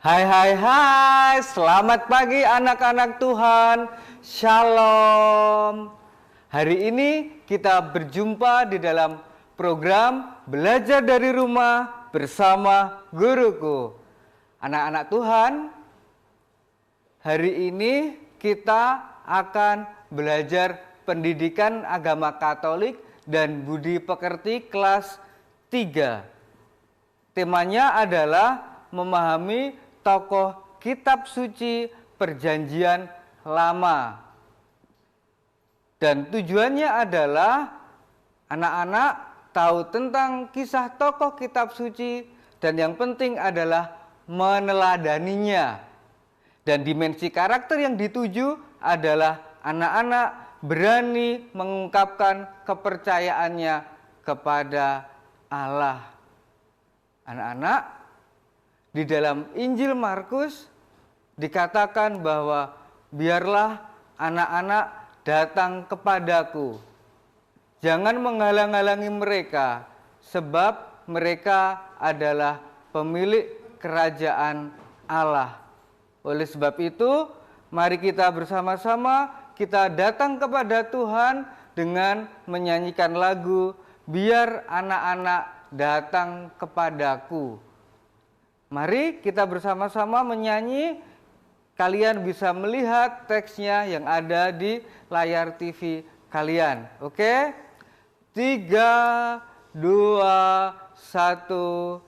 Hai hai hai, selamat pagi anak-anak Tuhan. Shalom. Hari ini kita berjumpa di dalam program Belajar dari Rumah bersama Guruku. Anak-anak Tuhan, hari ini kita akan belajar pendidikan agama Katolik dan budi pekerti kelas 3. Temanya adalah memahami tokoh kitab suci Perjanjian Lama. Dan tujuannya adalah anak-anak tahu tentang kisah tokoh kitab suci dan yang penting adalah meneladaninya. Dan dimensi karakter yang dituju adalah anak-anak berani mengungkapkan kepercayaannya kepada Allah. Anak-anak, di dalam Injil Markus dikatakan bahwa biarlah anak-anak datang kepadaku. Jangan menghalang-halangi mereka, sebab mereka adalah pemilik kerajaan Allah. Oleh sebab itu, mari kita bersama-sama kita datang kepada Tuhan dengan menyanyikan lagu Biar Anak-anak Datang Kepadaku. Mari kita bersama-sama menyanyi. Kalian bisa melihat teksnya yang ada di layar TV kalian. Oke? 3, 2, 1.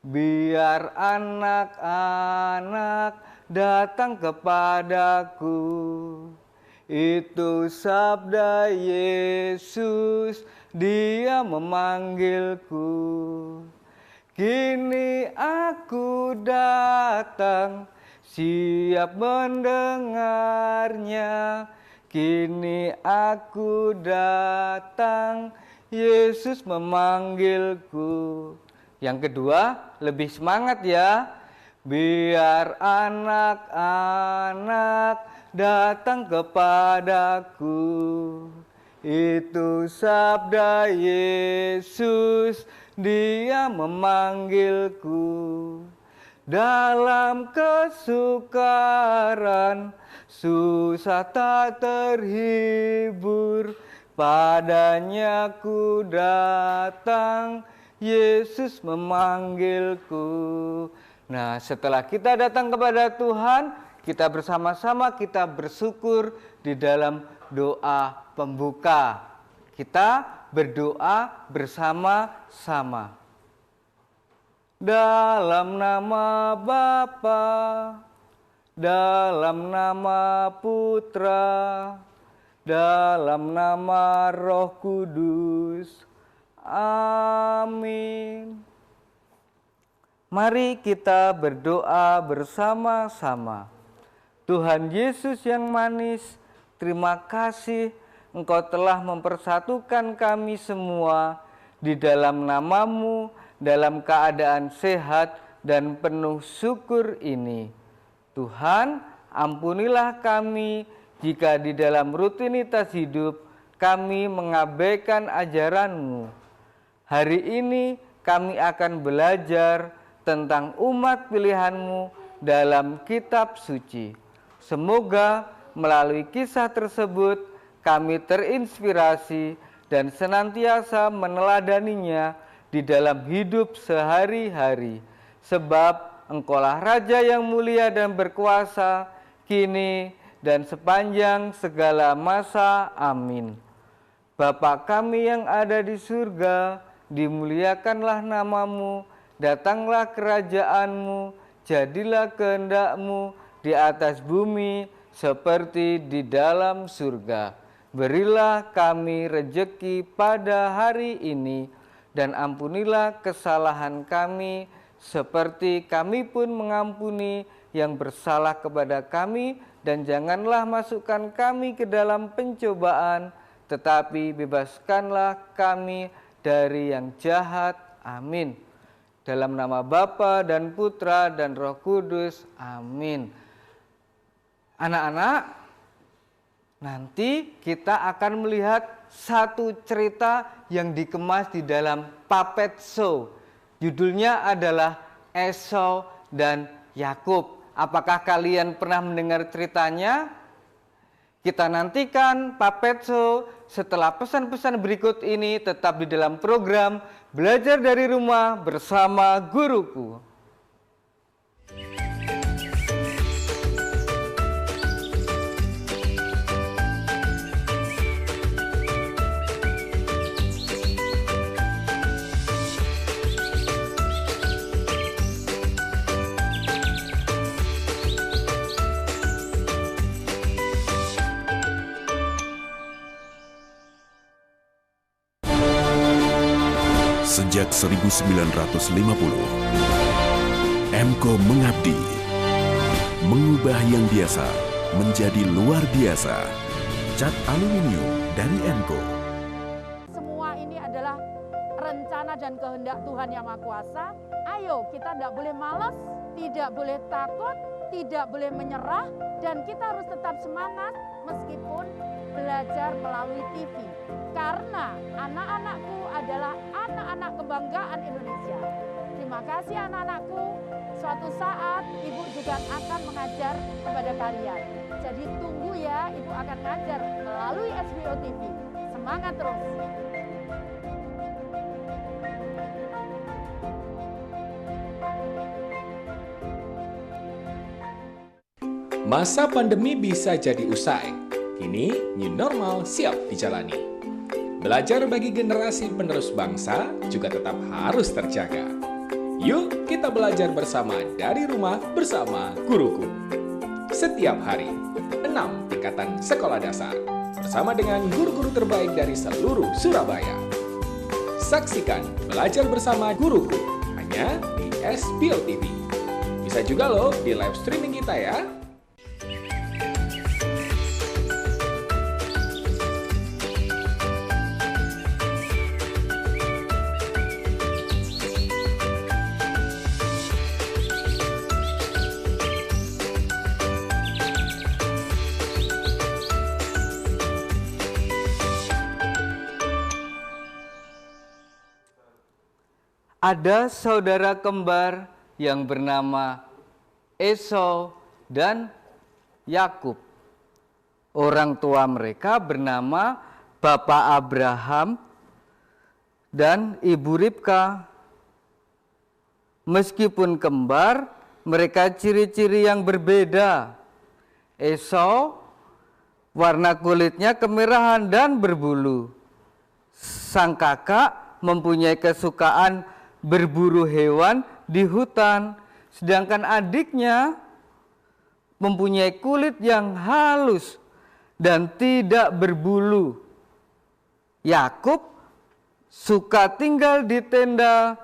Biar anak-anak datang kepadaku. Itu sabda Yesus, Dia memanggilku. Kini aku datang, siap mendengarnya. Kini aku datang, Yesus memanggilku. Yang kedua, lebih semangat ya. Biar anak-anak datang kepadaku. Itu sabda Yesus, Dia memanggilku. Dalam kesukaran, susah tak terhibur, padanya ku datang, Yesus memanggilku. Nah, setelah kita datang kepada Tuhan, kita bersama-sama kita bersyukur di dalam doa pembuka. Kita berdoa bersama-sama. Dalam nama Bapa, dalam nama Putra, dalam nama Roh Kudus. Amin. Mari kita berdoa bersama-sama. Tuhan Yesus yang manis, terima kasih Engkau telah mempersatukan kami semua di dalam nama-Mu, dalam keadaan sehat dan penuh syukur ini. Tuhan, ampunilah kami jika di dalam rutinitas hidup kami mengabaikan ajaran-Mu. Hari ini kami akan belajar tentang umat pilihan-Mu dalam kitab suci. Semoga melalui kisah tersebut kami terinspirasi dan senantiasa meneladaninya di dalam hidup sehari-hari. Sebab Engkaulah Raja yang mulia dan berkuasa, kini dan sepanjang segala masa. Amin. Bapa kami yang ada di surga, dimuliakanlah nama-Mu, datanglah kerajaan-Mu, jadilah kehendak-Mu di atas bumi seperti di dalam surga. Berilah kami rejeki pada hari ini, dan ampunilah kesalahan kami, seperti kami pun mengampuni yang bersalah kepada kami, dan janganlah masukkan kami ke dalam pencobaan, tetapi bebaskanlah kami dari yang jahat. Amin. Dalam nama Bapa dan Putra dan Roh Kudus. Amin. Anak-anak, nanti kita akan melihat satu cerita yang dikemas di dalam puppet show. Judulnya adalah Esau dan Yakub. Apakah kalian pernah mendengar ceritanya? Kita nantikan Puppet Show setelah pesan-pesan berikut ini, tetap di dalam program Belajar dari Rumah bersama Guruku. Sejak 1950, Emco mengabdi, mengubah yang biasa menjadi luar biasa. Cat aluminium dari Emco. Semua ini adalah rencana dan kehendak Tuhan Yang Maha Kuasa. Ayo, kita tidak boleh malas, tidak boleh takut, tidak boleh menyerah, dan kita harus tetap semangat meskipun belajar melalui TV. Karena anak-anakku adalah anak-anak kebanggaan Indonesia. Terima kasih anak-anakku. Suatu saat Ibu juga akan mengajar kepada kalian. Jadi tunggu ya, Ibu akan mengajar melalui SBO TV. Semangat terus. Masa pandemi bisa jadi usai. Kini, new normal siap dijalani. Belajar bagi generasi penerus bangsa juga tetap harus terjaga. Yuk kita belajar bersama dari rumah bersama Guruku. Setiap hari, 6 tingkatan sekolah dasar bersama dengan guru-guru terbaik dari seluruh Surabaya. Saksikan Belajar Bersama Guruku hanya di SBO TV. Bisa juga loh di live streaming kita ya. Ada saudara kembar yang bernama Esau dan Yakub. Orang tua mereka bernama Bapak Abraham dan Ibu Ribka. Meskipun kembar, mereka ciri-ciri yang berbeda. Esau warna kulitnya kemerahan dan berbulu. Sang kakak mempunyai kesukaan berburu hewan di hutan, sedangkan adiknya mempunyai kulit yang halus dan tidak berbulu. Yakub suka tinggal di tenda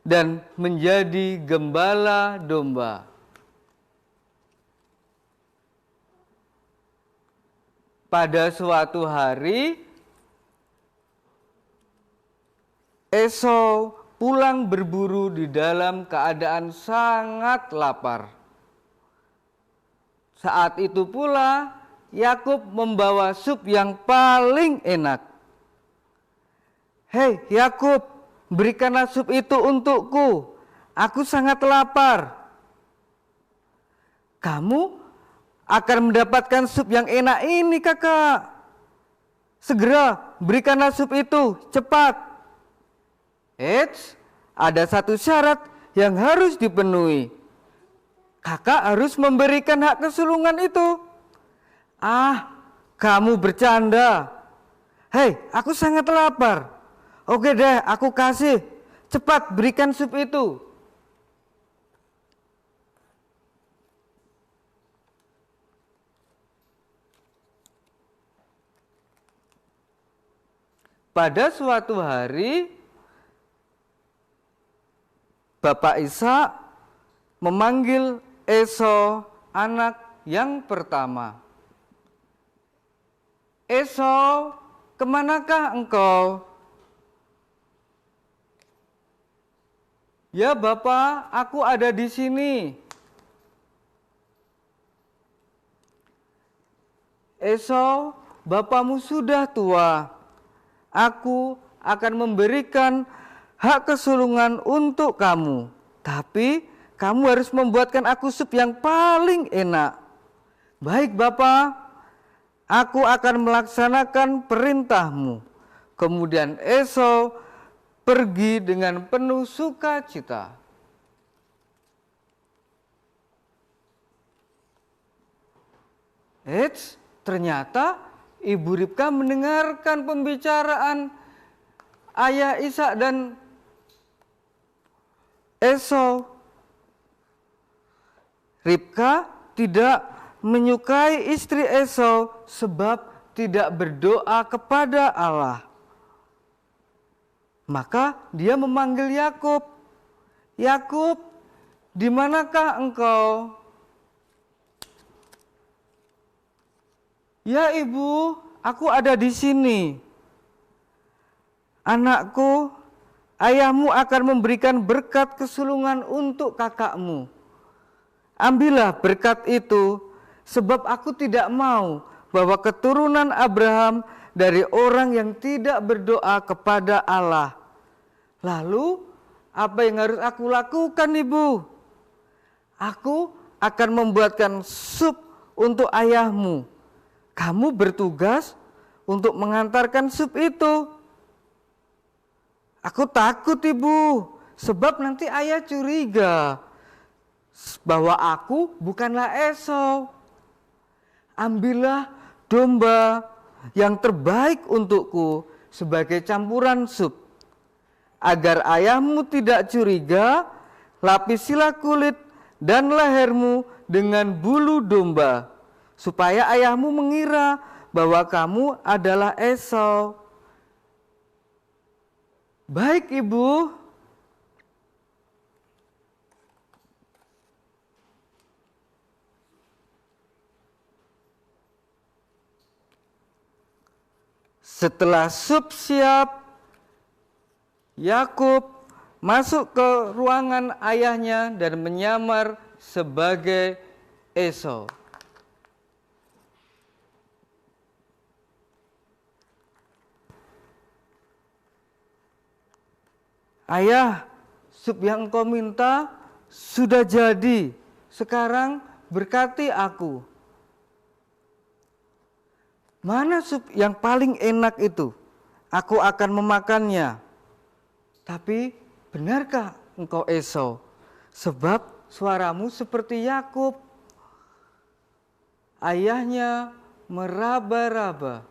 dan menjadi gembala domba. Pada suatu hari, Esau pulang berburu di dalam keadaan sangat lapar. Saat itu pula Yakub membawa sup yang paling enak. "Hei Yakub, berikanlah sup itu untukku. Aku sangat lapar." "Kamu akan mendapatkan sup yang enak ini, kakak. Segera berikanlah sup itu, cepat." Eits, ada satu syarat yang harus dipenuhi. Kakak harus memberikan hak kesulungan itu. "Ah, kamu bercanda. Hei, aku sangat lapar." "Oke deh, aku kasih. Cepat berikan sup itu." Pada suatu hari, Bapak Ishak memanggil Esau, anak yang pertama. "Esau, kemanakah engkau?" "Ya Bapak, aku ada di sini." "Esau, bapamu sudah tua. Aku akan memberikan hak kesulungan untuk kamu. Tapi kamu harus membuatkan aku sup yang paling enak. Baik Bapa, aku akan melaksanakan perintahmu. Kemudian Esau pergi dengan penuh sukacita. Ternyata Ibu Ribka mendengarkan pembicaraan ayah Ishak dan Esau. Ribka tidak menyukai istri Esau sebab tidak berdoa kepada Allah. Maka dia memanggil Yakub. Yakub, di manakah engkau? Ya ibu, aku ada di sini. Anakku, ayahmu akan memberikan berkat kesulungan untuk kakakmu. Ambillah berkat itu, sebab aku tidak mau bahwa keturunan Abraham dari orang yang tidak berdoa kepada Allah. Lalu, apa yang harus aku lakukan, Ibu? Aku akan membuatkan sup untuk ayahmu. Kamu bertugas untuk mengantarkan sup itu. Aku takut, Ibu, sebab nanti ayah curiga bahwa aku bukanlah Esau. Ambillah domba yang terbaik untukku sebagai campuran sup. Agar ayahmu tidak curiga, lapisilah kulit dan lehermu dengan bulu domba, supaya ayahmu mengira bahwa kamu adalah Esau. Baik, Ibu. Setelah sup siap, Yakub masuk ke ruangan ayahnya dan menyamar sebagai Esau. Ayah, sup yang engkau minta sudah jadi. Sekarang berkati aku. Mana sup yang paling enak itu? Aku akan memakannya. Tapi benarkah engkau Esau? Sebab suaramu seperti Yakub. Ayahnya meraba-raba.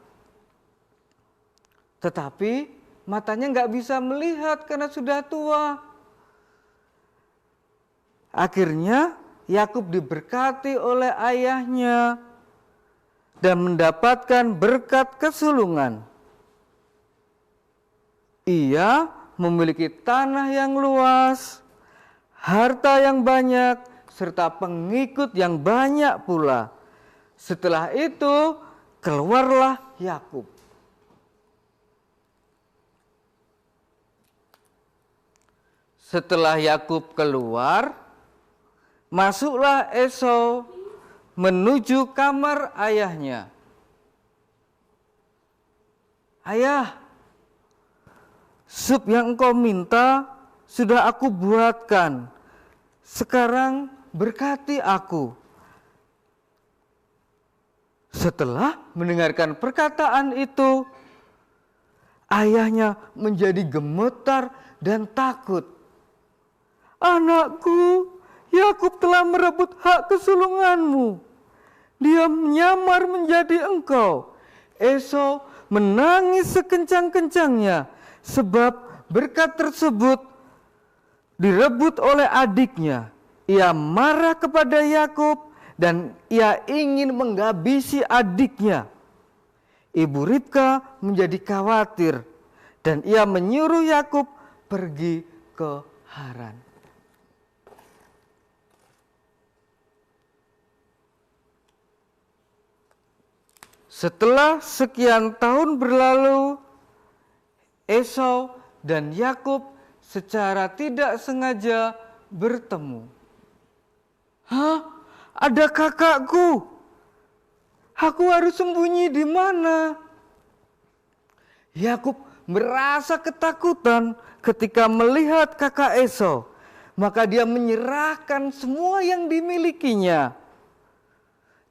Tetapi matanya nggak bisa melihat karena sudah tua. Akhirnya Yakub diberkati oleh ayahnya dan mendapatkan berkat kesulungan. Ia memiliki tanah yang luas, harta yang banyak, serta pengikut yang banyak pula. Setelah itu, keluarlah Yakub. Setelah Yakub keluar, masuklah Esau menuju kamar ayahnya. Ayah, sup yang engkau minta sudah aku buatkan. Sekarang berkati aku. Setelah mendengarkan perkataan itu, ayahnya menjadi gemetar dan takut. Anakku, Yakub telah merebut hak kesulunganmu. Dia menyamar menjadi engkau. Esau menangis sekencang-kencangnya sebab berkat tersebut direbut oleh adiknya. Ia marah kepada Yakub dan ia ingin menghabisi adiknya. Ibu Ribka menjadi khawatir dan ia menyuruh Yakub pergi ke Haran. Setelah sekian tahun berlalu, Esau dan Yakub secara tidak sengaja bertemu. Hah? Ada kakakku. Aku harus sembunyi di mana? Yakub merasa ketakutan ketika melihat kakak Esau. maka dia menyerahkan semua yang dimilikinya.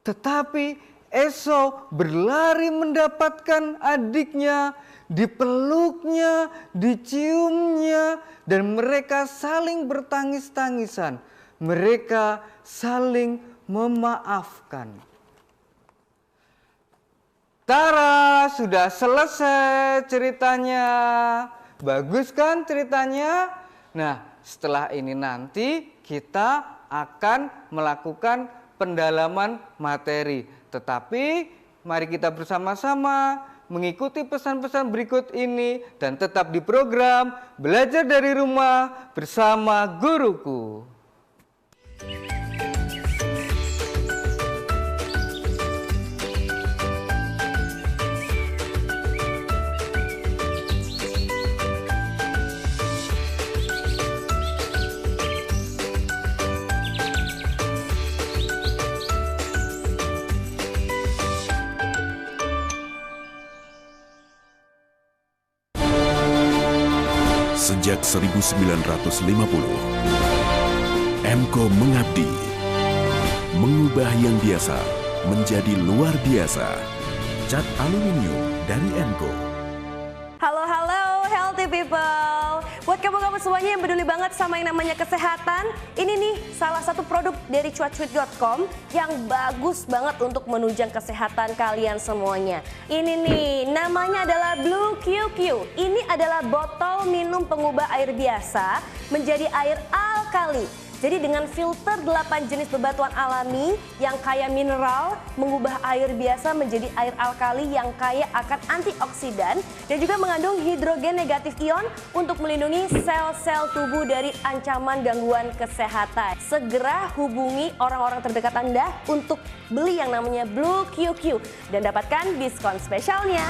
Tetapi Esau berlari mendapatkan adiknya, dipeluknya, diciumnya, dan mereka saling bertangis-tangisan. Mereka saling memaafkan. Tara, sudah selesai ceritanya. Bagus kan ceritanya? Nah, setelah ini nanti kita akan melakukan pendalaman materi. Tetapi mari kita bersama-sama mengikuti pesan-pesan berikut ini dan tetap di program Belajar dari Rumah bersama Guruku. Sejak 1950, Enko mengabdi, mengubah yang biasa menjadi luar biasa. Cat aluminium dari Enko. Halo healthy people. Buat kamu-kamu semuanya yang peduli banget sama yang namanya kesehatan, ini nih salah satu produk dari cuacwit.com yang bagus banget untuk menunjang kesehatan kalian semuanya. Ini nih namanya adalah Blue QQ. Ini adalah botol minum pengubah air biasa menjadi air alkali. Jadi dengan filter 8 jenis bebatuan alami yang kaya mineral, mengubah air biasa menjadi air alkali yang kaya akan antioksidan dan juga mengandung hidrogen negatif ion untuk melindungi sel-sel tubuh dari ancaman gangguan kesehatan. Segera hubungi orang-orang terdekat Anda untuk beli yang namanya Blue QQ dan dapatkan diskon spesialnya.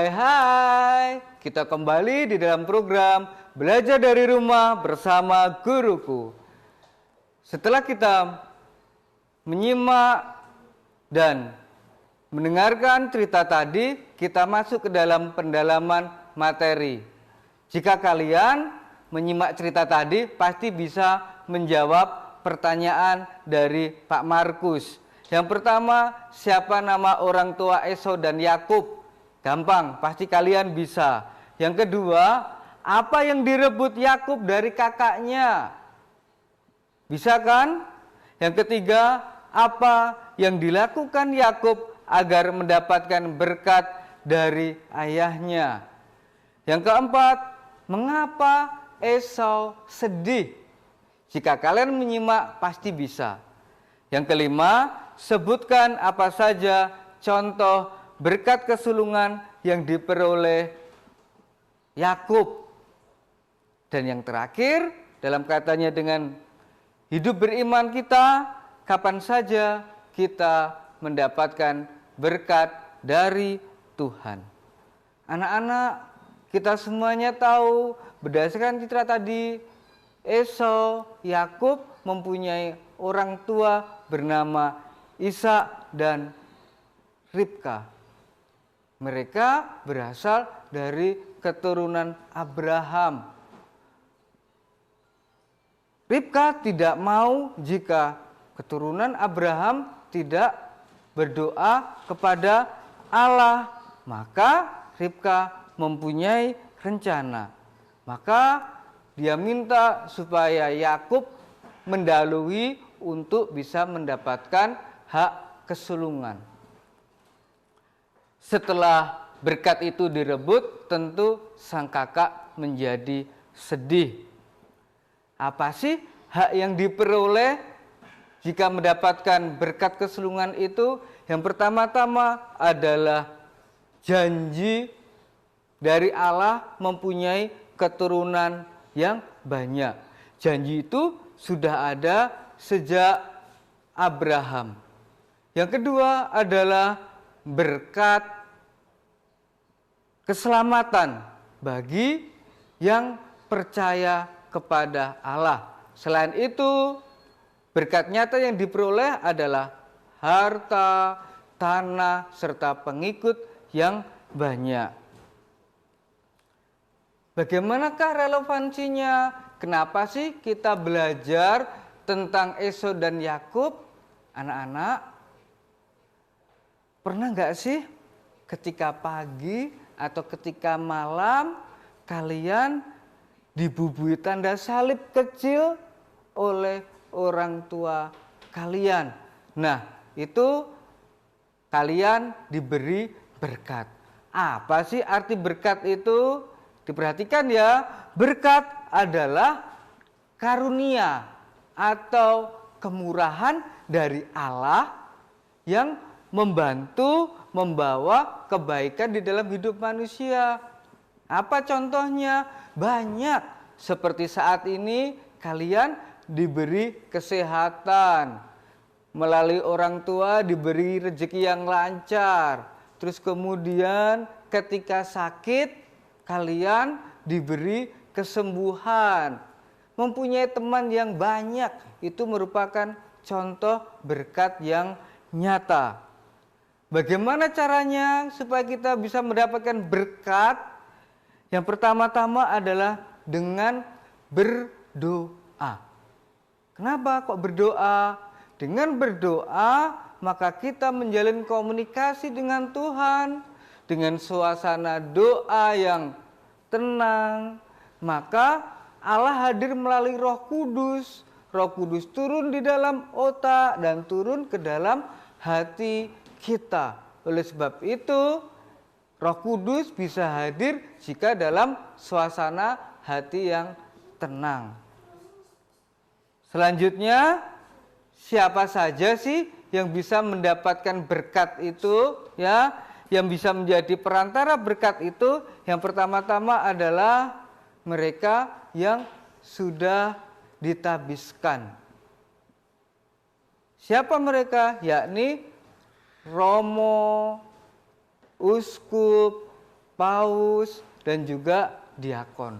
Hai, kita kembali di dalam program Belajar dari Rumah bersama Guruku. Setelah kita menyimak dan mendengarkan cerita tadi, kita masuk ke dalam pendalaman materi. Jika kalian menyimak cerita tadi, pasti bisa menjawab pertanyaan dari Pak Markus. Yang pertama, siapa nama orang tua Esau dan Yakub? Gampang, pasti kalian bisa. Yang kedua, apa yang direbut Yakub dari kakaknya? Bisa kan? Yang ketiga, apa yang dilakukan Yakub agar mendapatkan berkat dari ayahnya? Yang keempat, mengapa Esau sedih? Jika kalian menyimak, pasti bisa. Yang kelima, sebutkan apa saja contoh berkat kesulungan yang diperoleh Yakub. Dan yang terakhir, dalam kaitannya dengan hidup beriman kita, kapan saja kita mendapatkan berkat dari Tuhan. Anak-anak, kita semuanya tahu berdasarkan cerita tadi, Esau, Yakub mempunyai orang tua bernama Ishak dan Ribka. Mereka berasal dari keturunan Abraham. Ribka tidak mau jika keturunan Abraham tidak berdoa kepada Allah. Maka Ribka mempunyai rencana. Maka dia minta supaya Yakub mendahului untuk bisa mendapatkan hak kesulungan. Setelah berkat itu direbut, tentu sang kakak menjadi sedih. Apa sih hak yang diperoleh jika mendapatkan berkat kesulungan itu? Yang pertama-tama adalah janji dari Allah mempunyai keturunan yang banyak. Janji itu sudah ada sejak Abraham. Yang kedua adalah berkat keselamatan bagi yang percaya kepada Allah. Selain itu, berkat nyata yang diperoleh adalah harta, tanah, serta pengikut yang banyak. Bagaimanakah relevansinya? Kenapa sih kita belajar tentang Esau dan Yakub? Anak-anak, pernah nggak sih ketika pagi atau ketika malam kalian dibubui tanda salib kecil oleh orang tua kalian? Nah, itu kalian diberi berkat. Apa sih arti berkat itu? Diperhatikan ya, berkat adalah karunia atau kemurahan dari Allah yang membantu membawa kebaikan di dalam hidup manusia. Apa contohnya? Banyak. Seperti saat ini kalian diberi kesehatan. Melalui orang tua diberi rezeki yang lancar. Terus kemudian ketika sakit kalian diberi kesembuhan. Mempunyai teman yang banyak itu merupakan contoh berkat yang nyata. Bagaimana caranya supaya kita bisa mendapatkan berkat? Yang pertama-tama adalah dengan berdoa. Kenapa kok berdoa? Dengan berdoa, maka kita menjalin komunikasi dengan Tuhan. Dengan suasana doa yang tenang, maka Allah hadir melalui Roh Kudus. Roh Kudus turun di dalam otak dan turun ke dalam hati kita. Oleh sebab itu, Roh Kudus bisa hadir jika dalam suasana hati yang tenang. Selanjutnya, siapa saja sih yang bisa mendapatkan berkat itu, ya? Yang bisa menjadi perantara berkat itu, yang pertama-tama adalah mereka yang sudah ditabiskan. Siapa mereka? Yakni romo, uskup, paus, dan juga diakon.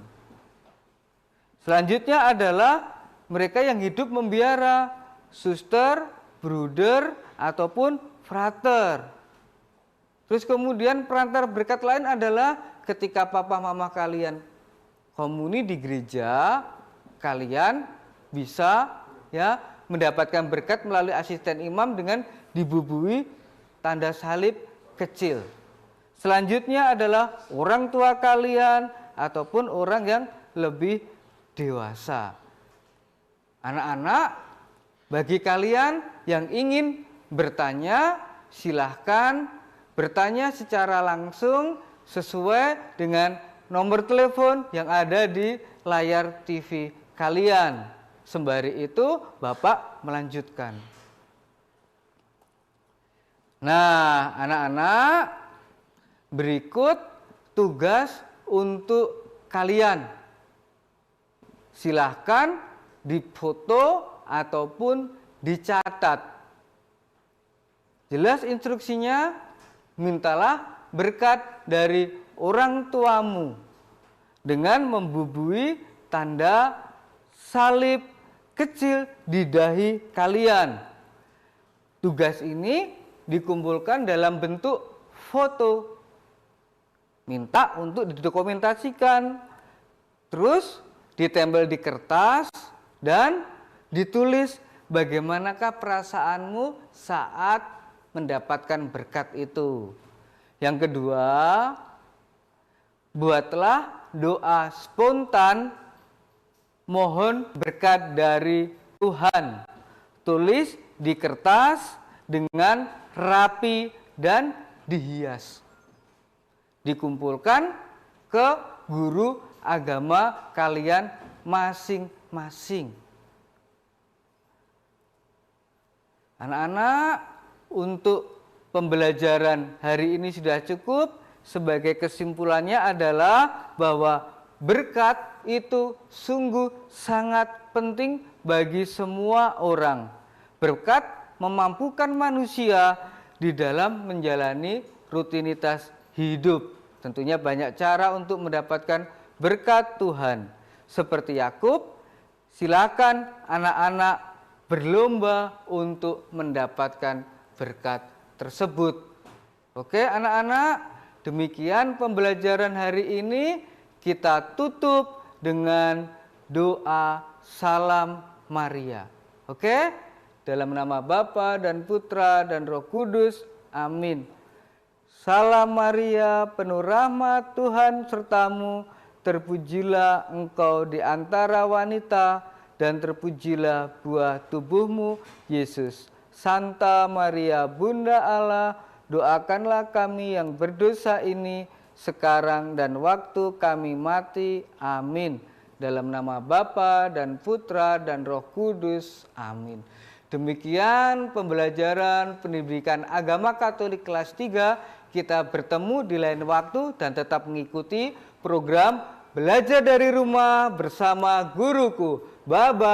Selanjutnya adalah mereka yang hidup membiara, suster, bruder, ataupun frater. Terus kemudian perantara berkat lain adalah ketika papa mama kalian komuni di gereja, kalian bisa ya mendapatkan berkat melalui asisten imam dengan dibubui tanda salib kecil. Selanjutnya adalah orang tua kalian ataupun orang yang lebih dewasa. Anak-anak, bagi kalian yang ingin bertanya, silahkan bertanya secara langsung sesuai dengan nomor telepon yang ada di layar TV kalian. Sembari itu, Bapak melanjutkan. Nah, anak-anak, berikut tugas untuk kalian. Silahkan difoto ataupun dicatat. Jelas instruksinya, mintalah berkat dari orang tuamu dengan membubui tanda salib kecil di dahi kalian. Tugas ini dikumpulkan dalam bentuk foto. Minta untuk didokumentasikan. Terus ditempel di kertas dan ditulis bagaimanakah perasaanmu saat mendapatkan berkat itu. Yang kedua, buatlah doa spontan mohon berkat dari Tuhan. Tulis di kertas dengan rapi dan dihias. Dikumpulkan ke guru agama kalian masing-masing. Anak-anak, untuk pembelajaran hari ini sudah cukup. Sebagai kesimpulannya adalah bahwa berkat itu sungguh sangat penting bagi semua orang. Berkat memampukan manusia di dalam menjalani rutinitas hidup. Tentunya banyak cara untuk mendapatkan berkat Tuhan. Seperti Yakub, silakan anak-anak berlomba untuk mendapatkan berkat tersebut. Oke anak-anak, demikian pembelajaran hari ini. Kita tutup dengan doa Salam Maria. Oke? Dalam nama Bapa dan Putra dan Roh Kudus. Amin. Salam Maria, penuh rahmat, Tuhan sertamu. Terpujilah engkau di antara wanita, dan terpujilah buah tubuhmu, Yesus. Santa Maria, Bunda Allah, doakanlah kami yang berdosa ini, sekarang dan waktu kami mati. Amin. Dalam nama Bapa dan Putra dan Roh Kudus. Amin. Demikian pembelajaran pendidikan agama Katolik kelas 3. Kita bertemu di lain waktu dan tetap mengikuti program Belajar dari Rumah bersama Guruku. Bye-bye.